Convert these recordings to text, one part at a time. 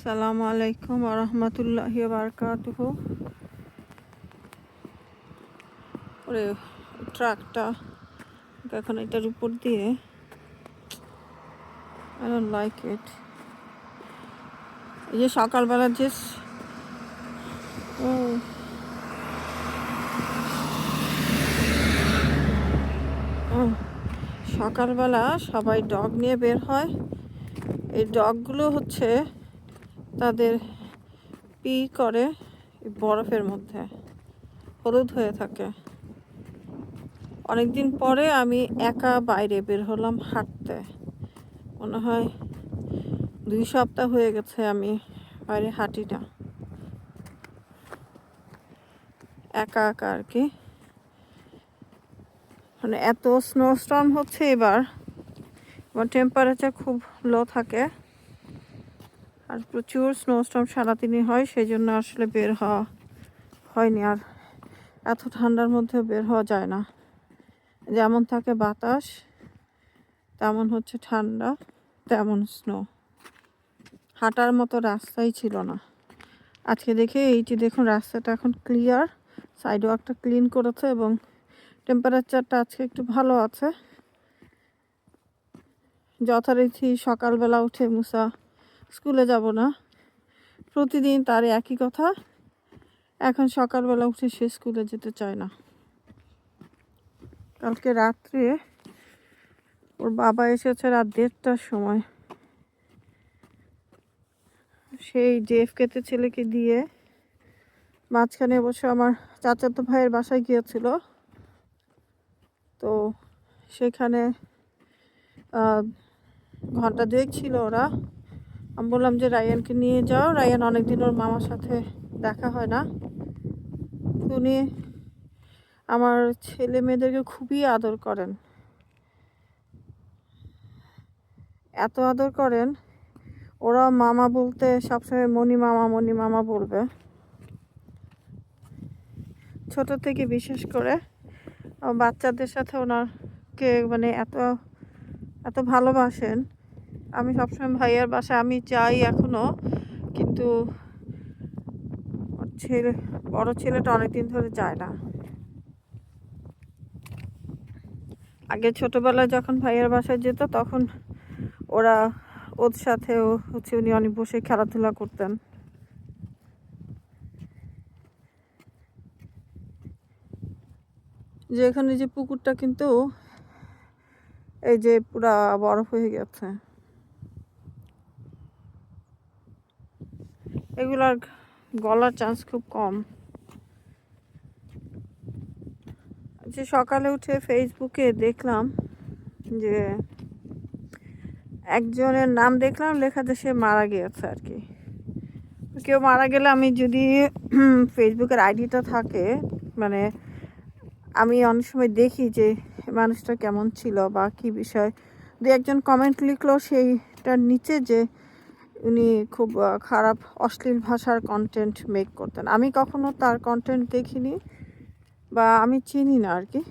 আসসালামু আলাইকুম ওয়া রাহমাতুল্লাহি ওয়া বারাকাতুহু। ওরে ট্রাকটা এখন এটার উপর দিয়ে, আই ডোন্ট লাইক ইট। এই যে সকালবেলা যে ও ও, সকালবেলা সবাই ডগ নিয়ে বের হয়। এই ডগগুলো হচ্ছে তাদের পি করে বরফের মধ্যে, হলুদ হয়ে থাকে। অনেকদিন পরে আমি একা বাইরে বের হলাম হাঁটতে। মনে হয় 2 সপ্তাহ হয়ে গেছে আমি বাইরে হাঁটি না, একা একা আর কি। মানে এত স্নোস্টর্ম হচ্ছে এবার টেম্পারেচার খুব লো থাকে আর প্রচুর স্নোস্টর্ম সারাদিনই হয়, সেই জন্য আসলে বের হওয়া হয়নি। আর এত ঠান্ডার মধ্যে বের হওয়া যায় না, যেমন থাকে বাতাস তেমন হচ্ছে ঠান্ডা, তেমন স্নো। হাঁটার মতো রাস্তাই ছিল না। আজকে দেখে এই যে দেখুন রাস্তাটা এখন ক্লিয়ার, সাইডও একটা ক্লিন করেছে এবং টেম্পারেচারটা আজকে একটু ভালো আছে। যথারীতি সকালবেলা উঠে মুসা স্কুলে যাব না, প্রতিদিন তার একই কথা। এখন সকালবেলা উঠে সে স্কুলে যেতে চায় না। কালকে রাত্রে ওর বাবা এসেছে রাত 1:30টার সময়, সেই জেএফকেতে ছেলেকে দিয়ে। মাঝখানে অবশ্য আমার চাচাতো ভাইয়ের বাসায় গিয়েছিল, তো সেখানে ঘন্টা 2 ছিল ওরা। আমি বললাম যে রায়ানকে নিয়ে যাও, রায়ান অনেকদিন ওর মামার সাথে দেখা হয় না। উনি আমার ছেলে মেয়েদেরকে খুবই আদর করেন, এত আদর করেন। ওরা মামা বলতে সবসময় মনি মামা বলবে। ছোট থেকে বিশেষ করে বাচ্চাদের সাথে ওনাকে মানে এত এত ভালোবাসেন। আমি সবসময় ভাইয়ার বাসায় আমি যাই এখনও, কিন্তু বড় ছেলেটা অনেকদিন ধরে যায় না। আগে ছোটবেলায় যখন ভাইয়ার বাসায় যেত তখন ওর সাথেও হচ্ছে উনি অনেক বসে খেলাধুলা করতেন। যে এখানে যে পুকুরটা কিন্তু এই যে পুরা বরফ হয়ে গেছে, এগুলার গলার চান্স খুব কম। যে সকালে উঠে ফেসবুকে দেখলাম যে একজনের নাম দেখলাম লেখা যে সে মারা গিয়েছে আর কি। কেউ মারা গেলে আমি যদি ফেসবুকের আইডিটা থাকে, মানে আমি অনেক সময় দেখি যে মানুষটা কেমন ছিল বা কি বিষয়। দু একজন কমেন্ট লিখলো সেইটার নিচে যে উনি খুব খারাপ অশ্লীল ভাষার কন্টেন্ট মেক করতেন। আমি কখনো তার কন্টেন্ট দেখিনি বা আমি চিনি না আর কি।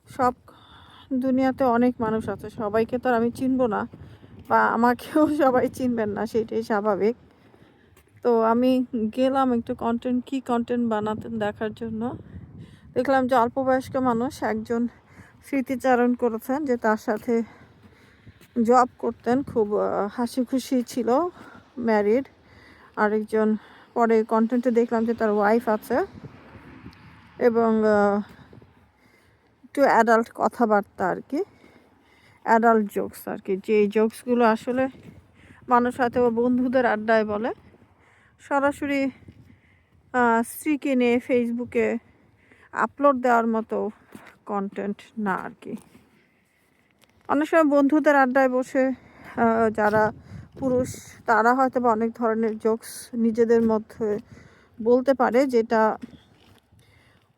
সব দুনিয়াতে অনেক মানুষ আছে, সবাইকে তো আর আমি চিনবো না বা আমাকেও সবাই চিনবেন না, সেটাই স্বাভাবিক। তো আমি গেলাম একটু কি কন্টেন্ট বানাতেন দেখার জন্য। দেখলাম যে অল্প বয়স্ক মানুষ একজন স্মৃতিচারণ করেছেন যে তার সাথে জব করতেন, খুব হাসি খুশি ছিল, ম্যারিড। আরেকজন পরে কন্টেন্টে দেখলাম যে তার ওয়াইফ আছে এবং একটু অ্যাডাল্ট কথাবার্তা আর কি, অ্যাডাল্ট জোকস আর কি। যে জোকসগুলো আসলে মানুষ হয়তো বন্ধুদের আড্ডায় বলে, সরাসরি স্ত্রীকে নিয়ে ফেসবুকে আপলোড দেওয়ার মতো কন্টেন্ট না আর কি। অনেক সময় বন্ধুদের আড্ডায় বসে যারা পুরুষ তারা হয়তো বা অনেক ধরনের জোকস নিজেদের মধ্যে বলতে পারে, যেটা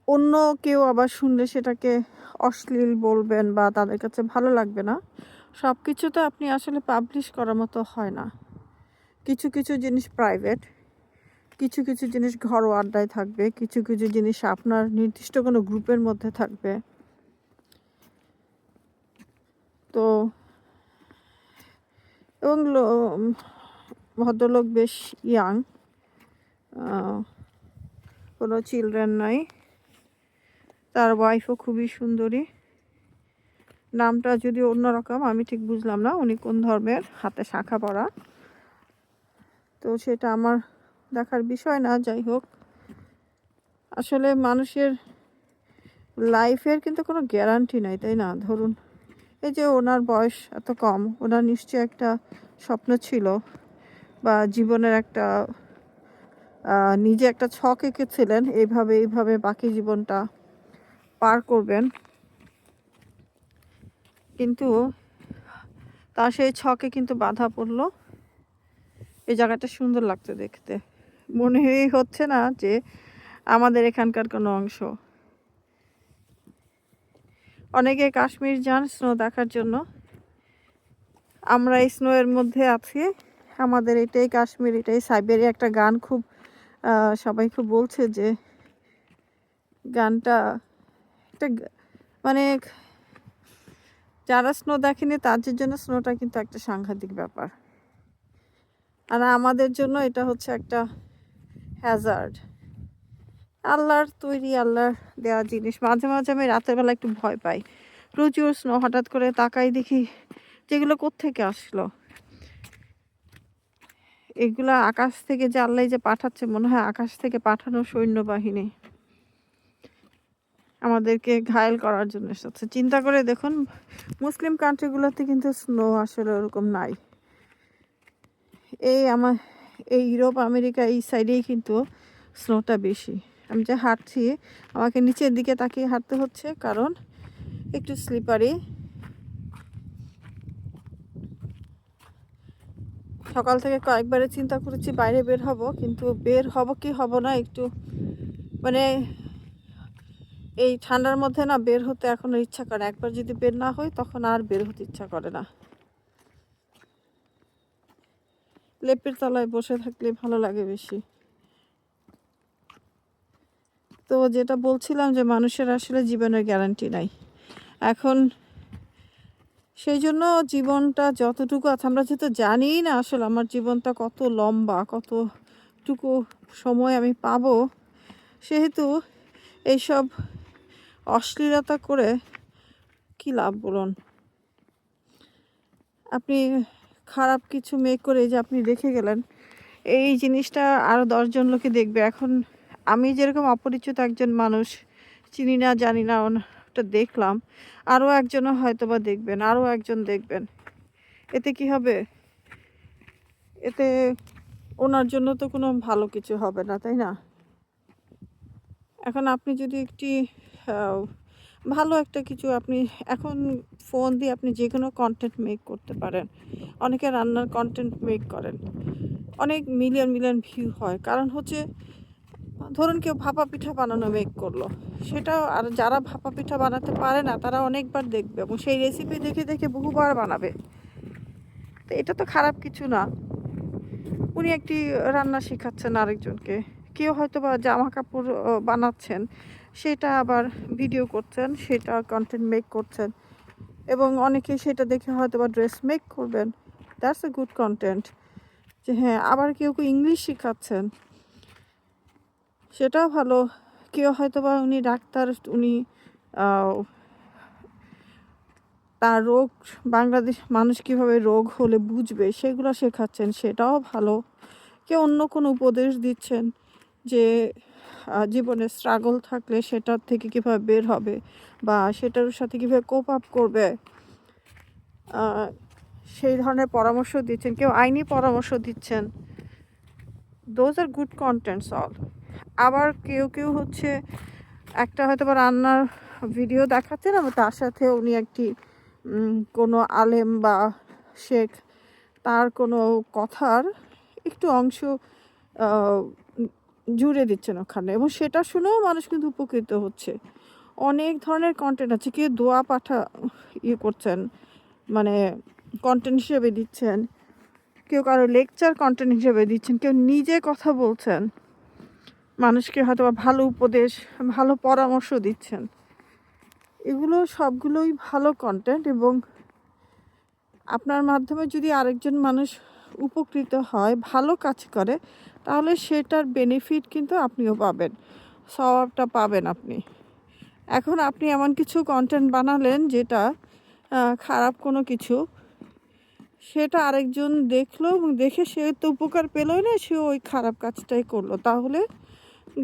অন্য কেউ আবার শুনলে সেটাকে অশ্লীল বলবেন বা তাদের কাছে ভালো লাগবে না। সব কিছু তো আপনি আসলে পাবলিশ করার মতো হয় না। কিছু কিছু জিনিস প্রাইভেট, কিছু কিছু জিনিস ঘরোয়া আড্ডায় থাকবে, কিছু কিছু জিনিস আপনার নির্দিষ্ট কোনো গ্রুপের মধ্যে থাকবে। তো এবং ভদ্রলোক বেশ ইয়াং, কোনো চিলড্রেন নাই, তার ওয়াইফও খুবই সুন্দরী। নামটা যদি অন্যরকম, আমি ঠিক বুঝলাম না উনি কোন ধর্মের, হাতে শাখা পরা, তো সেটা আমার দেখার বিষয় না। যাই হোক, আসলে মানুষের লাইফের কিন্তু কোনো গ্যারান্টি নাই, তাই না? ধরুন এই যে ওনার বয়স এত কম, ওনার নিশ্চয়ই একটা স্বপ্ন ছিল বা জীবনের একটা নিজে একটা ছক এঁকেছিলেন, এইভাবে এইভাবে বাকি জীবনটা পার করবেন, কিন্তু তার সেই ছকে কিন্তু বাধা পড়লো। এই জায়গাটা সুন্দর লাগতো দেখতে, মনে হচ্ছে না যে আমাদের এখানকার কোনো অংশ। অনেকে কাশ্মীর যান স্নো দেখার জন্য, আমরা এই স্নো এর মধ্যে আছি, আমাদের এটাই কাশ্মীর, এটাই সাইবেরিয়া। একটা গান খুব সবাই খুব বলছে যে গানটা একটা মানে যারা স্নো দেখেনি তাদের জন্য স্নোটা কিন্তু একটা সাংঘাতিক ব্যাপার, আর আমাদের জন্য এটা হচ্ছে একটা হ্যাজার্ড। আল্লাহর তৈরি, আল্লাহর দেওয়া জিনিস। মাঝে মাঝে আমি রাতের বেলা একটু ভয় পাই, প্রচুর স্নো, হঠাৎ করে তাকাই দেখি যেগুলো কোত্থেকে আসলো। এগুলা আকাশ থেকে যে আল্লাহ যে পাঠাচ্ছে, মনে হয় আকাশ থেকে পাঠানো সৈন্যবাহিনী আমাদেরকে ঘায়েল করার জন্য এসেছে। চিন্তা করে দেখুন, মুসলিম কান্ট্রিগুলোতে কিন্তু স্নো আসলে ওরকম নাই। এই ইউরোপ আমেরিকা এই সাইডেই কিন্তু স্নোটা বেশি। আমি যে হাঁটছি, আমাকে নিচের দিকে তাকিয়ে হাঁটতে হচ্ছে, কারণ একটু স্লিপারি। সকাল থেকে কয়েকবারে চিন্তা করেছি বাইরে বের হব, কিন্তু বের হব কি হব না, একটু মানে এই ঠান্ডার মধ্যে না বের হতে এখনো ইচ্ছা করে। একবার যদি বের না হয় তখন আর বের হতে ইচ্ছা করে না। লেপের তলায় বসে থাকলে ভালো লাগে বেশি। তো যেটা বলছিলাম যে মানুষের আসলে জীবনের গ্যারান্টি নাই এখন, সেই জন্য জীবনটা যতটুকু আছে, আমরা যেহেতু জানি না আসলে আমার জীবনটা কত লম্বা, কতটুকু সময় আমি পাবো, সেহেতু এইসব অশ্লীলতা করে কি লাভ বলুন? আপনি খারাপ কিছু মেক করে যে আপনি রেখে গেলেন, এই জিনিসটা আরও 10জন লোকে দেখবে। এখন আমি যেরকম অপরিচিত একজন মানুষ, চিনি না জানি না, ওটা দেখলাম, আরও একজনও হয়তো বা দেখবেন, আরও একজন দেখবেন। এতে কি হবে? এতে ওনার জন্য তো কোনো ভালো কিছু হবে না, তাই না? এখন আপনি যদি একটি ভালো একটা কিছু, আপনি এখন ফোন দিয়ে আপনি যে কোনো কন্টেন্ট মেক করতে পারেন। অনেকে রান্নার কন্টেন্ট মেক করেন, অনেক মিলিয়ন মিলিয়ন ভিউ হয়। কারণ হচ্ছে ধরুন কেউ ভাপা পিঠা বানানো মেক করলো, সেটা আর যারা ভাপা পিঠা বানাতে পারে না তারা অনেকবার দেখবে এবং সেই রেসিপি দেখে দেখে বহুবার বানাবে। তো এটা তো খারাপ কিছু না। উনি একটি রান্না শেখাচ্ছেন আরেকজনকে, কেউ হয়তো বা জামা কাপড় বানাচ্ছেন, সেটা আবার ভিডিও করছেন, সেটা কন্টেন্ট মেক করছেন, এবং অনেকে সেটা দেখে হয়তো বা ড্রেস মেক করবেন। That's a good content. যে হ্যাঁ, আবার কেউ কেউ ইংলিশ শেখাচ্ছেন, সেটাও ভালো। কেউ হয়তো বা উনি ডাক্তার, উনি তার রোগ, বাংলাদেশ মানুষ কীভাবে রোগ হলে বুঝবে সেগুলো শেখাচ্ছেন, সেটাও ভালো। কেউ অন্য কোনো উপদেশ দিচ্ছেন যে জীবনে স্ট্রাগল থাকলে সেটার থেকে কীভাবে বের হবে বা সেটার সাথে কীভাবে কোপ আপ করবে, সেই ধরনের পরামর্শ দিচ্ছেন। কেউ আইনি পরামর্শ দিচ্ছেন। Those are good contents all. আবার কেউ কেউ হচ্ছে একটা হয়তো বা রান্নার ভিডিও দেখাচ্ছেন, এবং তার সাথে উনি একটি কোনো আলেম বা শেখ তার কোনো কথার একটু অংশ জুড়ে দিচ্ছেন ওখানে, এবং সেটা শুনেও মানুষ কিন্তু উপকৃত হচ্ছে। অনেক ধরনের কন্টেন্ট আছে। কেউ দোয়া পাঠা করছেন, মানে কন্টেন্ট হিসেবে দিচ্ছেন, কেউ কারো লেকচার কন্টেন্ট হিসেবে দিচ্ছেন, কেউ নিজে কথা বলছেন, মানুষকে হয়তো বা ভালো উপদেশ, ভালো পরামর্শ দিচ্ছেন। এগুলো সবগুলোই ভালো কন্টেন্ট, এবং আপনার মাধ্যমে যদি আরেকজন মানুষ উপকৃত হয়, ভালো কাজ করে, তাহলে সেটার বেনিফিট কিন্তু আপনিও পাবেন, সওয়াবটা পাবেন আপনি। এখন আপনি এমন কিছু কন্টেন্ট বানালেন যেটা খারাপ কোনো কিছু, সেটা আরেকজন দেখলো এবং দেখে সে তো উপকার পেলই না, সে ওই খারাপ কাজটাই করলো, তাহলে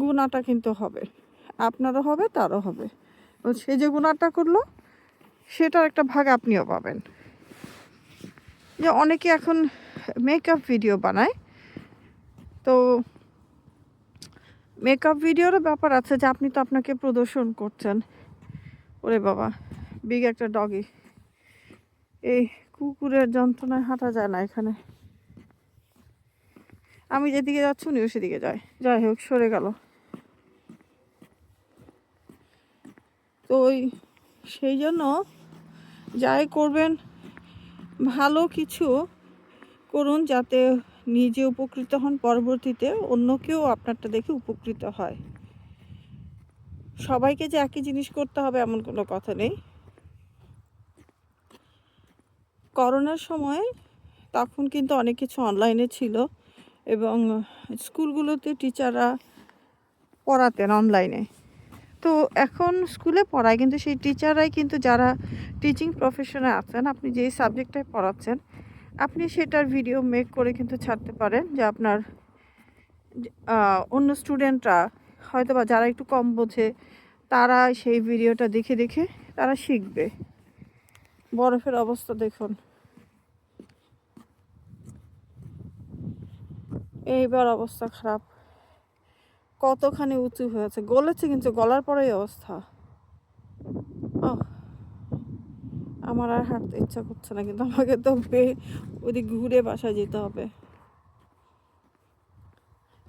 গুনাহটা কিন্তু হবে, আপনারও হবে, তারও হবে। সে যে গুনাহটা করলো সেটার একটা ভাগ আপনিও পাবেন। যে অনেকে এখন মেকআপ ভিডিও বানায়, তো মেকআপ ভিডিওরও ব্যাপার আছে যে আপনি তো আপনাকে প্রদর্শন করছেন। ওরে বাবা, বিগ একটা ডগি, এই কুকুরের যন্ত্রণায় হাঁটা যায় না এখানে। আমি যেদিকে যাচ্ছি উনিও সেদিকে যায়, যাই হোক সরে গেল। তো সেই জন্য যাই করবেন ভালো কিছু করুন, যাতে নিজে উপকৃত হন, পরবর্তীতে অন্য কেউ আপনারটা দেখে উপকৃত হয়। সবাইকে যে একই জিনিস করতে হবে এমন কোনো কথা নেই। করোনার সময় তখন কিন্তু অনেক কিছু অনলাইনে ছিল এবং স্কুলগুলোতে টিচাররা পড়াতেন অনলাইনে। তো এখন স্কুলে পড়ায়, কিন্তু সেই টিচাররাই কিন্তু যারা টিচিং প্রফেশনে আছেন, আপনি যেই সাবজেক্টটায় পড়াচ্ছেন আপনি সেটার ভিডিও মেক করে কিন্তু ছাড়তে পারেন, যে আপনার অন্য স্টুডেন্টরা হয়তো বা যারা একটু কম বোঝে তারা সেই ভিডিওটা দেখে দেখে তারা শিখবে। বরফের অবস্থা দেখুন, এইবার অবস্থা খারাপ, কতখানি উঁচু হয়েছে, গলেছে কিন্তু গলার পরেই অবস্থা। আমার আর হাঁটতে ইচ্ছা করছে না, কিন্তু আমাকে তো ওদিক ঘুরে বাসায় যেতে হবে।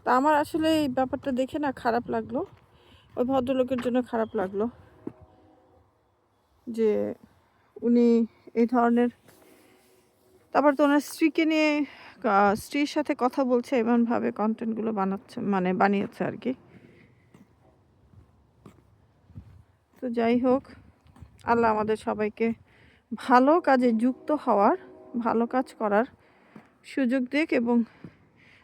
তা আমার আসলে এই ব্যাপারটা দেখে না খারাপ লাগলো, ওই ভদ্রলোকের জন্য খারাপ লাগলো যে উনি এই ধরনের। তারপর তো ওনার স্ত্রীকে নিয়ে, স্ত্রীর সাথে কথা বলছে এমনভাবে কন্টেন্টগুলো বানাচ্ছে, মানে বানিয়েছে আর কি। তো যাই হোক, আল্লাহ আমাদের সবাইকে ভালো কাজে যুক্ত হওয়ার, ভালো কাজ করার সুযোগ দিক, এবং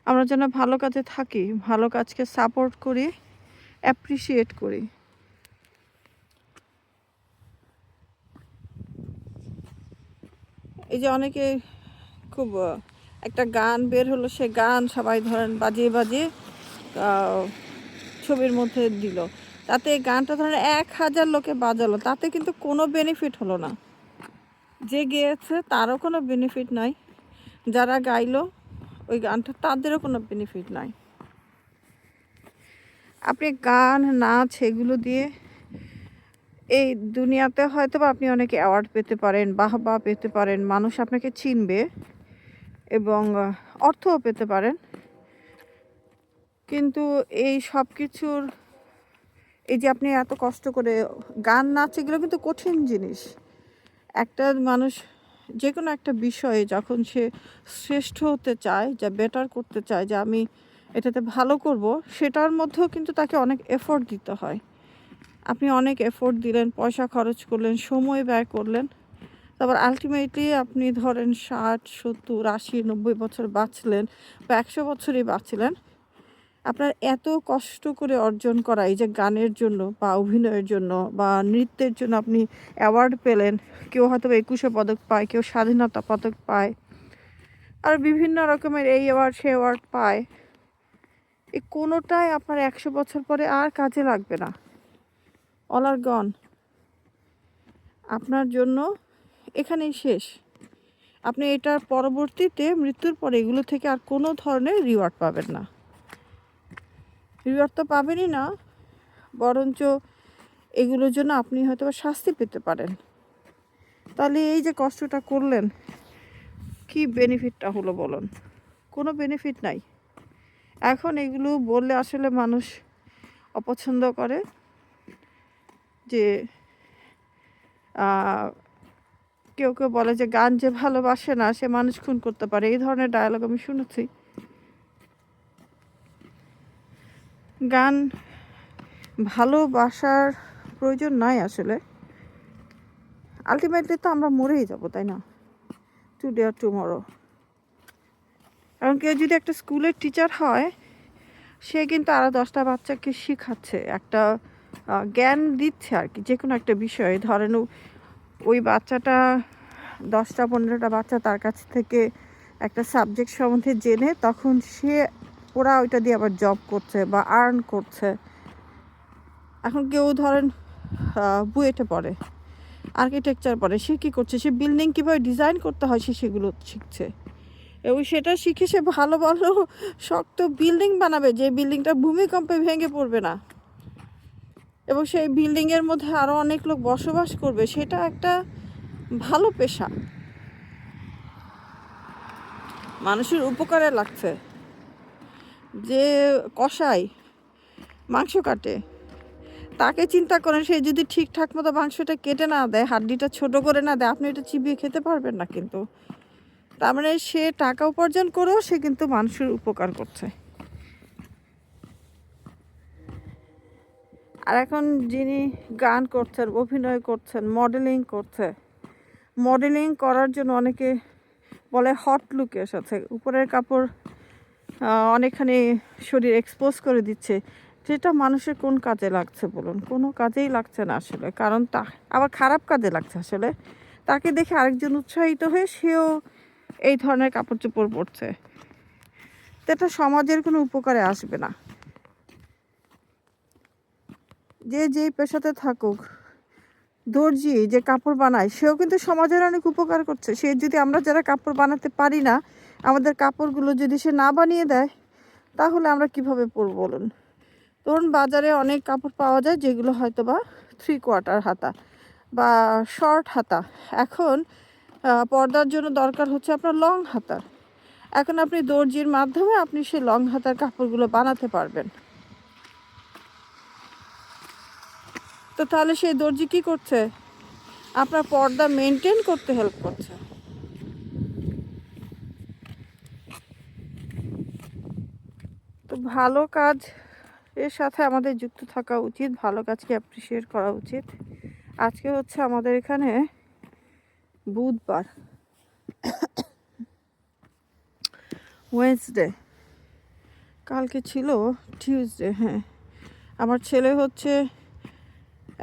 আমরা যেন ভালো কাজে থাকি, ভালো কাজকে সাপোর্ট করি, অ্যাপ্রিসিয়েট করি। এই যে অনেকে খুব একটা গান বের হলো, সে গান সবাই ধরেন বাজিয়ে বাজিয়ে ছবির মধ্যে দিল, তাতে গানটা ধরেন 1000 লোকে বাজালো, তাতে কিন্তু কোনো বেনিফিট হলো না। যে গেয়েছে তারও কোনো বেনিফিট নাই, যারা গাইলো ওই গানটা তাদেরও কোনো বেনিফিট নাই। আপনি গান নাচ এগুলো দিয়ে এই দুনিয়াতে হয়তো বা আপনি অনেক অ্যাওয়ার্ড পেতে পারেন, বাহবা পেতে পারেন, মানুষ আপনাকে চিনবে এবং অর্থও পেতে পারেন, কিন্তু এই সব কিছুর, এই যে আপনি এত কষ্ট করে গান নাচ, এগুলো কিন্তু কঠিন জিনিস। একটা মানুষ যে কোনো একটা বিষয়ে যখন সে শ্রেষ্ঠ হতে চায়, যা বেটার করতে চায়, যে আমি এটাতে ভালো করব, সেটার মধ্যেও কিন্তু তাকে অনেক এফোর্ট দিতে হয়। আপনি অনেক এফোর্ট দিলেন, পয়সা খরচ করলেন, সময় ব্যয় করলেন, তারপর আলটিমেটলি আপনি ধরেন 60, 70, 80, 90 বছর বাঁচলেন বা 100 বছরই বাঁচলেন। আপনার এত কষ্ট করে অর্জন করা, এই যে গানের জন্য বা অভিনয়ের জন্য বা নৃত্যের জন্য আপনি অ্যাওয়ার্ড পেলেন, কেউ হয়তো 21শে পদক পায়, কেউ স্বাধীনতা পদক পায়, আর বিভিন্ন রকমের এই অ্যাওয়ার্ড সে অ্যাওয়ার্ড পায়, এই কোনোটাই আপনার 100 বছর পরে আর কাজে লাগবে না, অল আর গন। আপনার জন্য এখানেই শেষ। আপনি এটার পরবর্তীতে মৃত্যুর পরে এগুলো থেকে আর কোনো ধরনের রিওয়ার্ড পাবেন না। রিওয়ার্ড তো পাবেনই না, বরঞ্চ এগুলোর জন্য আপনি হয়তো শাস্তি পেতে পারেন। তাহলে এই যে কষ্টটা করলেন, কি বেনিফিটটা হলো বলুন? কোনো বেনিফিট নাই। এখন এগুলো বললে আসলে মানুষ অপছন্দ করে, যে কেউ কেউ বলে যে গান যে ভালোবাসে না সে মানুষ খুন করতে পারে, এই ধরনের ডায়লগ আমি শুনেছি। গান ভালোবাসার প্রয়োজন নাই আসলে, আলটিমেটলি তো আমরা মরেই যাব, তাই না? টুডে আর টুমরো। কারণ কেউ যদি একটা স্কুলের টিচার হয়, সে কিন্তু আরও 10টা বাচ্চাকে শেখাচ্ছে, একটা জ্ঞান দিচ্ছে আর কি, যে কোনো একটা বিষয়ে। ধরেন ওই বাচ্চাটা 10টা 15টা বাচ্চা তার কাছ থেকে একটা সাবজেক্ট সম্বন্ধে জেনে, তখন ওরা ওইটা দিয়ে আবার জব করছে বা আর্ন করছে। এখন কেউ ধরেন বুয়েটে পড়ে, আর্কিটেকচার পড়ে, সে কী করছে, সে বিল্ডিং কীভাবে ডিজাইন করতে হয় সে সেগুলো শিখছে, এবং সেটা শিখে সে ভালো ভালো শক্ত বিল্ডিং বানাবে, যে বিল্ডিংটা ভূমিকম্পে ভেঙে পড়বে না, এবং সেই বিল্ডিংয়ের মধ্যে আরও অনেক লোক বসবাস করবে। সেটা একটা ভালো পেশা, মানুষের উপকারে লাগছে। যে কষাই মাংস কাটে, তাকে চিন্তা করেন, সে যদি ঠিকঠাক মতো মাংসটা কেটে না দেয়, হাড্ডিটা ছোট করে না দেয়, আপনি এটা চিবিয়ে খেতে পারবেন না। কিন্তু তার মানে সে টাকা উপার্জন করেও সে কিন্তু মানুষের উপকার করছে। আর এখন যিনি গান করছেন, অভিনয় করছেন, মডেলিং করছে, মডেলিং করার জন্য অনেকে বলে হট লুকে এসেছে, উপরের কাপড় অনেকখানি শরীর এক্সপোজ করে দিচ্ছে, যেটা মানুষের কোন কাজে লাগছে বলুন? কোনো কাজেই লাগছে না আসলে। কারণ আবার খারাপ কাজে লাগছে আসলে। তাকে দেখে আরেকজন উৎসাহিত হয়ে সেও এই ধরনের কাপড় চোপড় পরছে, তো এটা সমাজের কোনো উপকারে আসবে না। যে যেই পেশাতে থাকুক, দর্জি যে কাপড় বানায়, সেও কিন্তু সমাজের অনেক উপকার করছে। সে যদি, আমরা যারা কাপড় বানাতে পারি না, আমাদের কাপড়গুলো যদি সে না বানিয়ে দেয়, তাহলে আমরা কিভাবে পরব বলুন? ধরুন বাজারে অনেক কাপড় পাওয়া যায় যেগুলো হয়তো বা 3/4 হাতা বা শর্ট হাতা। এখন পর্দার জন্য দরকার হচ্ছে আপনার লং হাতার। এখন আপনি দর্জির মাধ্যমে আপনি সেই লং হাতার কাপড়গুলো বানাতে পারবেন। তো তাহলে সেই দর্জি কী করছে? আপনার পর্দা মেনটেন করতে হেল্প করছে। তো ভালো কাজ এর সাথে আমাদের যুক্ত থাকা উচিত, ভালো কাজকে অ্যাপ্রিসিয়েট করা উচিত। আজকে হচ্ছে আমাদের এখানে বুধবার, ওয়েডনেসডে, কালকে ছিল টিউসডে। হ্যাঁ, আমার ছেলে হচ্ছে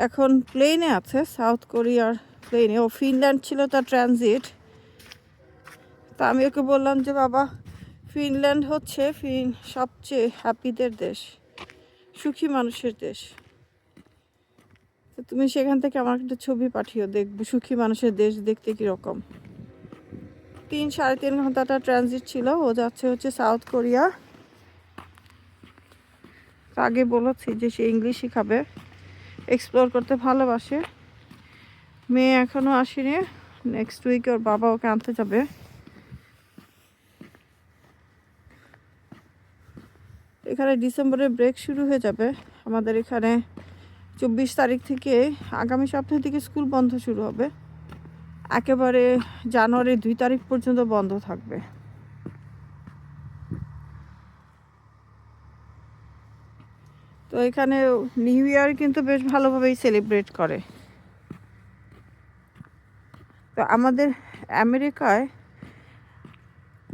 এখন প্লেনে আছে, সাউথ কোরিয়ার প্লেনে। ও ফিনল্যান্ড ছিল তার ট্রানজিট। তা আমি ওকে বললাম যে বাবা, ফিনল্যান্ড হচ্ছে সবচেয়ে হ্যাপিদের দেশ, সুখী মানুষের দেশ। তো তুমি সেখান থেকে আমার একটা ছবি পাঠিও, দেখবো সুখী মানুষের দেশ দেখতে কীরকম। 3-3.5 ঘন্টাটা ট্রানজিট ছিল। ও যাচ্ছে হচ্ছে সাউথ কোরিয়া। আগে বলেছি যে সে ইংলিশ শিখাবে, এক্সপ্লোর করতে ভালোবাসে। মেয়ে এখনও আসেনি, নেক্সট উইকে ওর বাবা ওকে আনতে যাবে। এখানে ডিসেম্বরে ব্রেক শুরু হয়ে যাবে আমাদের এখানে। 24 তারিখ থেকে, আগামী সপ্তাহ থেকে স্কুল বন্ধ শুরু হবে, একেবারে জানুয়ারির 2 তারিখ পর্যন্ত বন্ধ থাকবে। তো এখানে নিউ ইয়ার কিন্তু বেশ ভালোভাবেই সেলিব্রেট করে। তো আমাদের আমেরিকায়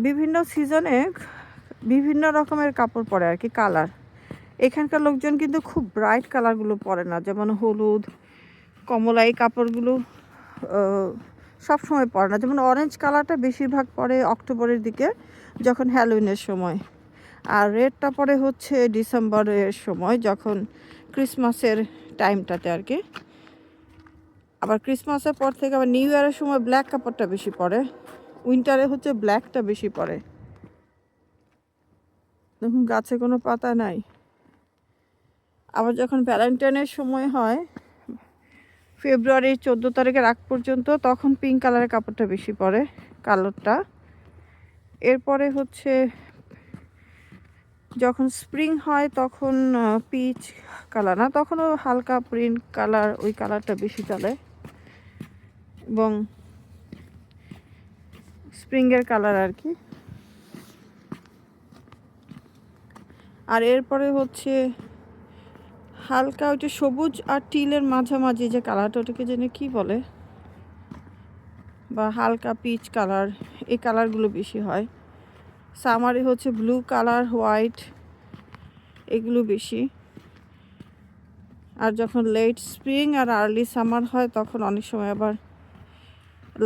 বিভিন্ন সিজনে বিভিন্ন রকমের কাপড় পরে আর কি, কালার। এখানকার লোকজন কিন্তু খুব ব্রাইট কালারগুলো পরে না, যেমন হলুদ, কমলা, এই কাপড়গুলো সবসময় পরে না। যেমন অরেঞ্জ কালারটা বেশিরভাগ পরে অক্টোবরের দিকে, যখন হ্যালোউইনের সময়। আর রেডটা পরে হচ্ছে ডিসেম্বরের সময়, যখন ক্রিসমাসের টাইমটাতে আর কি। আবার ক্রিসমাসের পর থেকে আবার নিউ ইয়ারের সময় ব্ল্যাক কাপড়টা বেশি পরে, উইন্টারে হচ্ছে ব্ল্যাকটা বেশি পরে। তখন গাছে কোনো পাতা নাই। আবার যখন ভ্যালেন্টাইনের সময় হয়, ফেব্রুয়ারির 14 তারিখের আগ পর্যন্ত, তখন পিঙ্ক কালারের কাপড়টা বেশি পরে, কালারটা। এরপরে হচ্ছে যখন স্প্রিং হয়, তখন পিচ কালার না, তখনও হালকা প্রিন্ট কালার, ওই কালারটা বেশি চলে, এবং স্প্রিংয়ের কালার আর কি। আর এরপরে হচ্ছে হালকা ওইটা সবুজ আর টিলের মাঝামাঝি যে কালারটা, ওটাকে যেন কি বলে, বা হালকা পিচ কালার, এই কালারগুলো বেশি হয়। সামারে হচ্ছে ব্লু কালার, হোয়াইট, এগুলো বেশি। আর যখন লেট স্প্রিং আর আর্লি সামার হয় তখন অনেক সময় আবার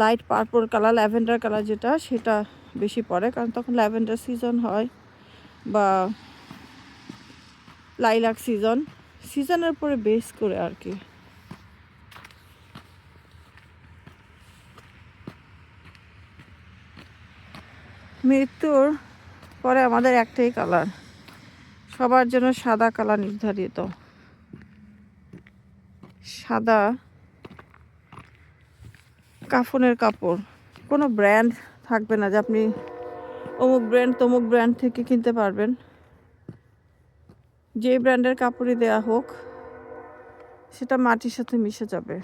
light purple colour, lavender colour যেটা, সেটা বেশি পড়ে, কারণ তখন ল্যাভেন্ডার সিজন হয় বা লাইলাক সিজনের উপরে বেস করে আর কি। মৃত্যুর পরে আমাদের একটাই কালার, সবার জন্য সাদা কালার নির্ধারিত। সাদা কাফনের কাপড়, কোনো ব্র্যান্ড থাকবে না যে আপনি অমুক ব্র্যান্ড তমুক ব্র্যান্ড থেকে কিনতে পারবেন। যে ব্র্যান্ডের কাপড়ই দেয়া হোক সেটা মাটির সাথে মিশে যাবে।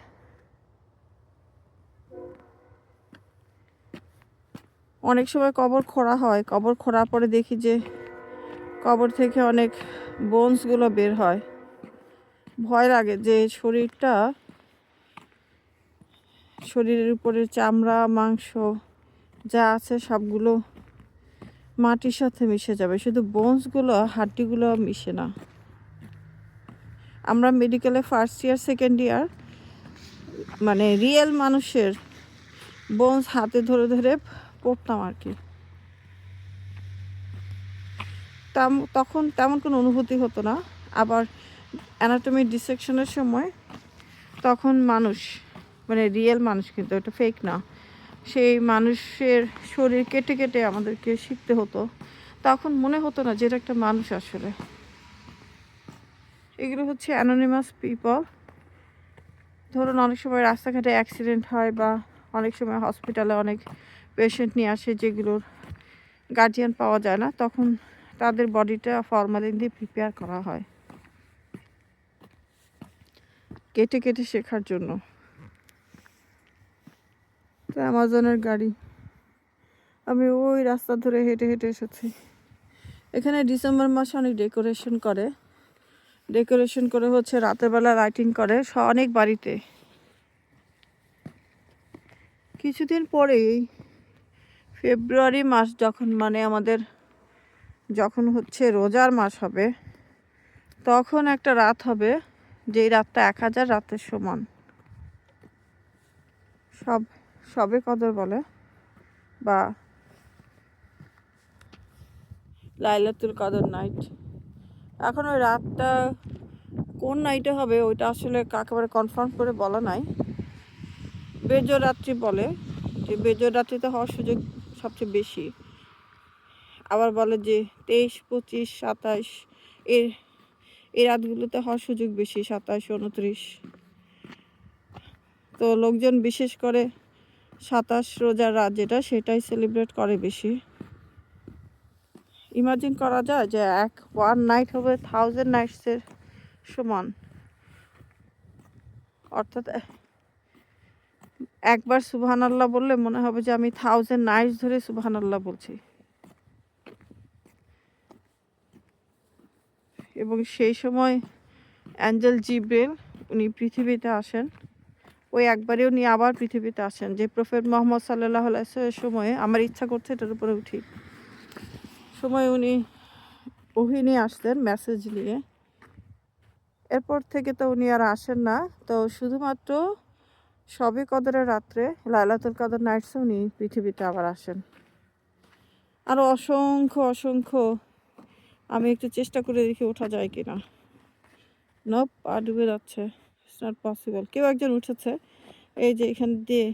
অনেক সময় কবর খোঁড়া হয়, কবর খোঁড়ার পরে দেখি যে কবর থেকে অনেক বোনসগুলো বের হয়। ভয় লাগে যে শরীরের উপরে চামড়া মাংস যা আছে সবগুলো মাটির সাথে মিশে যাবে, শুধু বোনসগুলো, হাড্ডিগুলো মিশে না। আমরা মেডিকেলে ফার্স্ট ইয়ার সেকেন্ড ইয়ার মানে রিয়েল মানুষের বোনস হাতে ধরে ধরে পড়তাম আর কি। তখন তেমন কোনো অনুভূতি হতো না। আবার অ্যানাটমি ডিসেকশনের সময় তখন মানুষ, মানে রিয়েল মানুষ, কিন্তু এটা ফেক না, সেই মানুষের শরীর কেটে কেটে আমাদেরকে শিখতে হতো। তখন মনে হতো না যে এটা একটা মানুষ আসলে। এগুলো হচ্ছে অ্যানোনিমাস পিপল। ধরুন অনেক সময় রাস্তাঘাটে অ্যাক্সিডেন্ট হয় বা অনেক সময় হসপিটালে অনেক পেশেন্ট নিয়ে আসে যেগুলোর গার্জিয়ান পাওয়া যায় না, তখন তাদের বডিটা ফরমালিন দিয়ে প্রিপেয়ার করা হয় কেটে কেটে শেখার জন্য। তো অ্যামাজনের গাড়ি, আমি ওই রাস্তা ধরে হেঁটে হেঁটে এসেছি। এখানে ডিসেম্বর মাসে অনেক ডেকোরেশন করে হচ্ছে রাতের বেলা লাইটিং করে অনেক বাড়িতে। কিছুদিন পরেই ফেব্রুয়ারি মাস যখন, মানে আমাদের যখন হচ্ছে রোজার মাস হবে, তখন একটা রাত হবে যেই রাতটা 1000 রাতের সমান। সবে কদর বলে বা লাইলাতুল কদর নাইট। এখন ওই রাতটা কোন নাইটে হবে ওইটা আসলে একেবারে কনফার্ম করে বলা নাই। বেজোড় রাত্রি বলে, যে বেজোড় রাত্রিতে হওয়ার সুযোগ সবচেয়ে বেশি। আবার বলে যে 23, 25, 27 এই রাতগুলোতে হওয়ার সুযোগ বেশি, 27, 29। তো লোকজন বিশেষ করে 27 রোজার রাত যেটা, সেটাই সেলিব্রেট করে বেশি। ইমাজিন করা যায় যে ওয়ান নাইট হবে 1000 নাইটসের সমান। অর্থাৎ একবার সুবহানাল্লাহ বললে মনে হবে যে আমি 1000 নাইটস ধরে সুবহানাল্লাহ বলছি। এবং সেই সময় অ্যাঞ্জেল জিব্রাইল উনি পৃথিবীতে আসেন। ওই একবারে উনি আবার পৃথিবীতে আসেন, যে প্রফেট মুহাম্মদ সাল্লাল্লাহু আলাইহি ওয়াসাল্লামের সময়ে, আমার ইচ্ছা করছে এটার উপরে উঠি, সময় উনি ওহী নিয়ে আসতেন, মেসেজ নিয়ে। এরপর থেকে তো উনি আর আসেন না। তো শুধুমাত্র শবে কদরের রাত্রে, লাইলাতুল কদর নাইটসে উনি পৃথিবীতে আবার আসেন। আরও অসংখ্য আমি একটু চেষ্টা করে দেখি ওঠা যায় কিনা। নোপ, পা ডুবে যাচ্ছে, ইটস নট পসিবল। কেউ একজন উঠেছে, এই যে এখান দিয়ে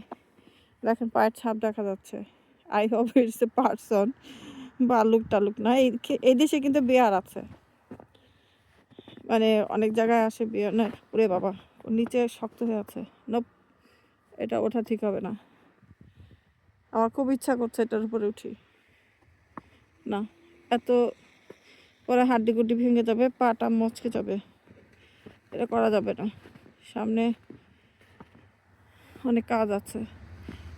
দেখেন পায়ের ছাপ দেখা যাচ্ছে। I hope it's a person, ভাল্লুক টালুক না। এই দেশে কিন্তু বিয়ার আছে, মানে অনেক জায়গায় আসে বিয়ার। না ওরে বাবা, ওর নিচে শক্ত হয়ে আছে। নোপ, এটা ওঠা ঠিক হবে না। আমার খুব ইচ্ছা করছে এটার উপরে উঠি, না এত পরে হাড্ডি গুড্ডি ভেঙে যাবে, পাটা মচকে যাবে, এটা করা যাবে না। সামনে অনেক কাজ আছে,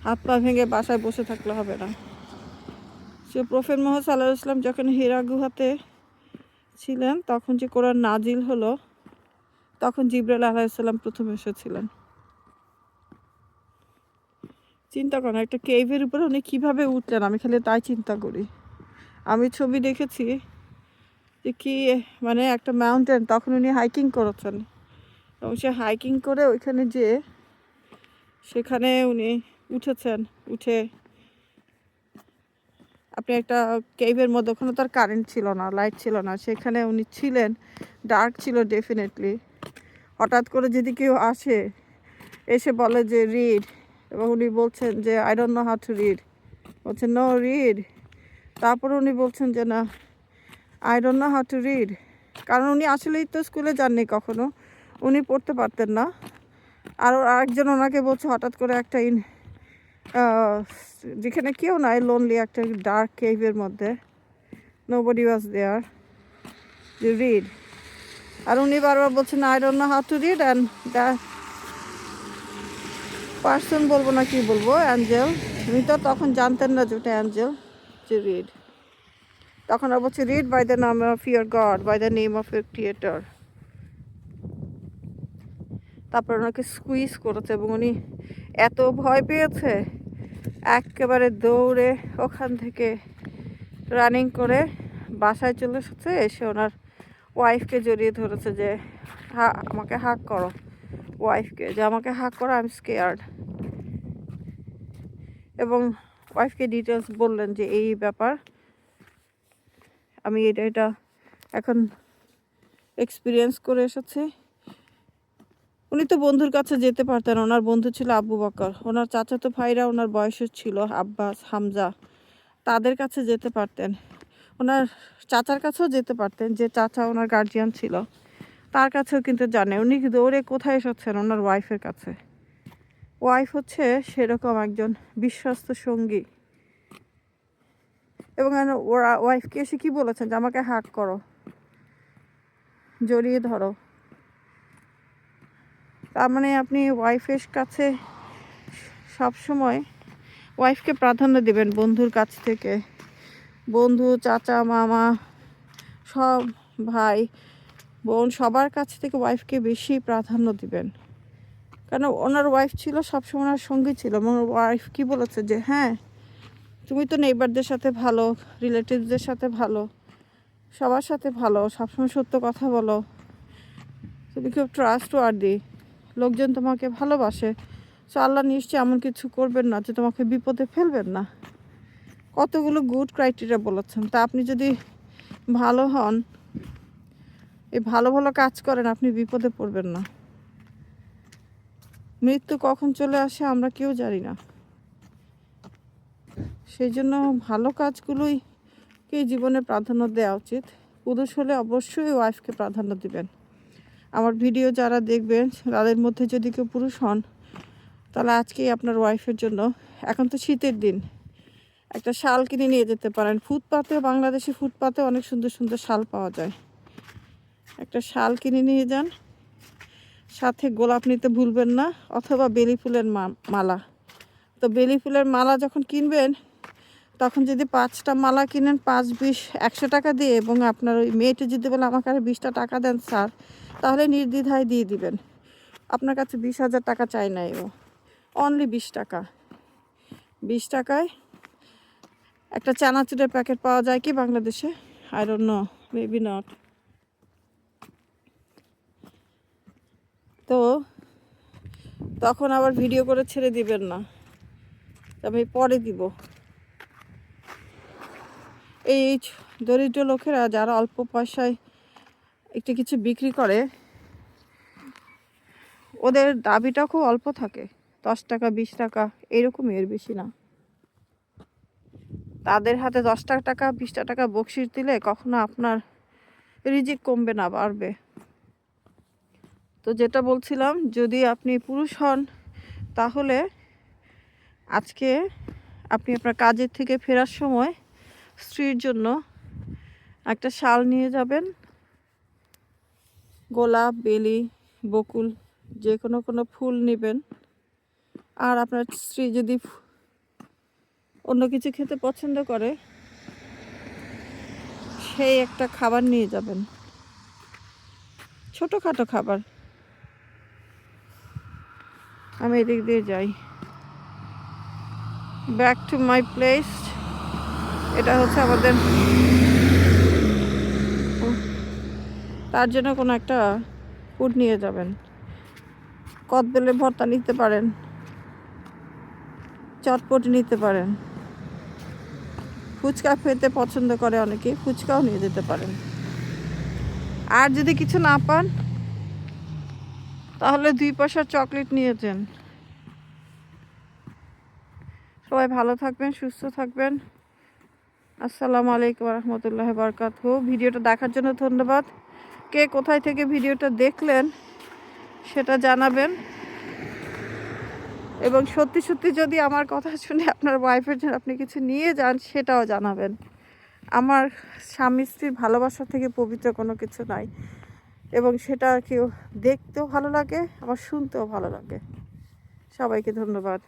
হাত পা ভেঙে বাসায় বসে থাকলে হবে না। সে প্রফেট মুহাম্মদ সাল্লাল্লাহু আলাইহি ওয়াসাল্লাম যখন হীরা গুহাতে ছিলেন, তখন যে কোরআন নাজিল হলো, তখন জিবরাইল আলাইহিস সালাম প্রথম এসেছিলেন। চিন্তা করেন একটা কেভের উপরে উনি কীভাবে উঠলেন, আমি খালি তাই চিন্তা করি। আমি ছবি দেখেছি যে কি মানে একটা মাউন্টেন, তখন উনি হাইকিং করেছেন এবং সে হাইকিং করে ওইখানে যেয়ে সেখানে উনি উঠেছেন। উঠে আপনি একটা কেভের মধ্যে, ওখানে তার কারেন্ট ছিল না, লাইট ছিল না, সেখানে উনি ছিলেন, ডার্ক ছিল ডেফিনেটলি। হঠাৎ করে যদি কেউ আসে এসে বলে যে রিড, এবং উনি বলছেন যে I don't know how to read, বলছেন নো রিড। তারপর উনি বলছেন যে না, I don't know how to read, কারণ উনি আসলেই তো স্কুলে যাননি কখনো, উনি পড়তে পারতেন না। আর আরেকজন ওনাকে বলছে হঠাৎ করে একটা যেখানে কেউ নাই, লোনলি একটা ডার্ক কেভের মধ্যে, নোবডি ওয়াজ দেয়ার, যে রিড। আর উনি বারবার বলছেন I don't know how to read, and the person, বলবো না কি বলবো, অ্যাঞ্জেল, উনি তো তখন জানতেন না যে ওটা অ্যাঞ্জেল, যে রিড। তখন আর বলছে read by the name of your God, by the name of your creator. তারপর ওনাকে স্কুইজ করেছে এবং উনি এত ভয় পেয়েছে, একেবারে দৌড়ে ওখান থেকে রানিং করে বাসায় চলে এসেছে। এসে ওনার ওয়াইফকে জড়িয়ে ধরেছে যে আমাকে হাক করো, ওয়াইফকে যে আমাকে হাক করো, আই এম স্কেয়ার্ড। এবং ওয়াইফকে ডিটেলস বললেন যে এই ব্যাপার, আমি এটা এখন এক্সপিরিয়েন্স করে এসেছি। উনি তো বন্ধুর কাছে যেতে পারতেন, ওনার বন্ধু ছিল আবু বকর, ওনার চাচাতো ভাইরা ওনার বয়সের ছিল, আব্বাস, হামজা, তাদের কাছে যেতে পারতেন, ওনার চাচার কাছেও যেতে পারতেন, যে চাচা ওনার গার্জিয়ান ছিল, তার কাছেও কিন্তু জানে। উনি দৌড়ে কোথায় এসেছেন? ওনার ওয়াইফের কাছে। ওয়াইফ হচ্ছে সেরকম একজন বিশ্বস্ত সঙ্গী। এবং ওরা ওয়াইফকে এসে কী বলেছেন? যে আমাকে হাক করো, জড়িয়ে ধরো। তার মানে আপনি ওয়াইফের কাছে সবসময় ওয়াইফকে প্রাধান্য দিবেন বন্ধুর কাছ থেকে। বন্ধু, চাচা, মামা, সব ভাই বোন, সবার কাছ থেকে ওয়াইফকে বেশি প্রাধান্য দিবেন। কারণ ওনার ওয়াইফ ছিল সবসময় ওনার সঙ্গী ছিল। এবং ওয়াইফ কী বলেছে? যে হ্যাঁ, তুমি তো নেইবারদের সাথে ভালো, রিলেটিভসদের সাথে ভালো, সবার সাথে ভালো, সবসময় সত্য কথা বলো, তুমি খুব ট্রাস্টওয়ার্দি, লোকজন তোমাকে ভালোবাসে, সো আল্লাহ নিশ্চয়ই এমন কিছু করবেন না যে তোমাকে বিপদে ফেলবেন না। কতগুলো গুড ক্রাইটেরিয়া বলেছেন। তা আপনি যদি ভালো হন, এই ভালো ভালো কাজ করেন, আপনি বিপদে পড়বেন না। মৃত্যু কখন চলে আসে আমরা কেউ জানি না। সেই জন্য ভালো কাজগুলোই জীবনে প্রাধান্য দেওয়া উচিত। পুরুষ হলে অবশ্যই ওয়াইফকে প্রাধান্য দিবেন। আমার ভিডিও যারা দেখবেন তাদের মধ্যে যদি কেউ পুরুষ হন, তাহলে আজকেই আপনার ওয়াইফের জন্য, এখন তো শীতের দিন, একটা শাল কিনে নিয়ে যেতে পারেন। ফুটপাতে, বাংলাদেশি ফুটপাতে অনেক সুন্দর সুন্দর শাল পাওয়া যায়। একটা শাল কিনে নিয়ে যান, সাথে গোলাপ নিতে ভুলবেন না, অথবা বেলি ফুলের মালা। তো বেলি ফুলের মালা যখন কিনবেন, তখন যদি 5টা মালা কিনেন, 5, 20, 100 টাকা দিয়ে, এবং আপনার ওই মেয়েটা যদি বলে আমাকে আর 20টা টাকা দেন স্যার, তাহলে নির্দ্বিধায় দিয়ে দিবেন। আপনার কাছে 20,000 টাকা চাই নাই, ও অনলি 20 টাকা। 20 টাকায় একটা চানাচুরের প্যাকেট পাওয়া যায় কি বাংলাদেশে? I don't know, maybe not. তো তখন আবার ভিডিও করে ছেড়ে দিবেন না, আমি পরে দিব। এই দরিদ্র লোকেরা যারা অল্প পয়সায় একটু কিছু বিক্রি করে, ওদের দাবিটা খুব অল্প থাকে, 10 টাকা, 20 টাকা, এরকমই, এর বেশি না। তাদের হাতে 10 টাকা, 20 টাকা বকশিশ দিলে কখনো আপনার রিজিক কমবে না, বাড়বে। তো যেটা বলছিলাম, যদি আপনি পুরুষ হন, তাহলে আজকে আপনি আপনার কাজের থেকে ফেরার সময় স্ত্রীর জন্য একটা শাল নিয়ে যাবেন, গোলাপ, বেলি, বকুল, যে কোনো ফুল নেবেন। আর আপনার স্ত্রী যদি অন্য কিছু খেতে পছন্দ করে, সেই একটা খাবার নিয়ে যাবেন, ছোটোখাটো খাবার। আমি এদিক দিয়ে যাই, ব্যাক টু মাই প্লেস। এটা হচ্ছে আমাদের, তার জন্য কোনো একটা ফুড নিয়ে যাবেন। কদবেলের ভর্তা নিতে পারেন, চটপটি নিতে পারেন, ফুচকা খেতে পছন্দ করে অনেকে, ফুচকাও নিয়ে যেতে পারেন। আর যদি কিছু না পান তাহলে 2 পয়সার চকলেট নিয়ে যান। সবাই ভালো থাকবেন, সুস্থ থাকবেন। আসসালামু আলাইকুম রহমতুল্লাহ বারকাতুহু। ভিডিওটা দেখার জন্য ধন্যবাদ। কে কোথায় থেকে ভিডিওটা দেখলেন সেটা জানাবেন, এবং সত্যি সত্যি যদি আমার কথা শুনে আপনার ওয়াইফের জন্য আপনি কিছু নিয়ে যান সেটাও জানাবেন। আমার স্বামী স্ত্রীর ভালোবাসা থেকে পবিত্র কোনো কিছু নাই, এবং সেটা কেউ দেখতেও ভালো লাগে, আবার শুনতেও ভালো লাগে। সবাইকে ধন্যবাদ।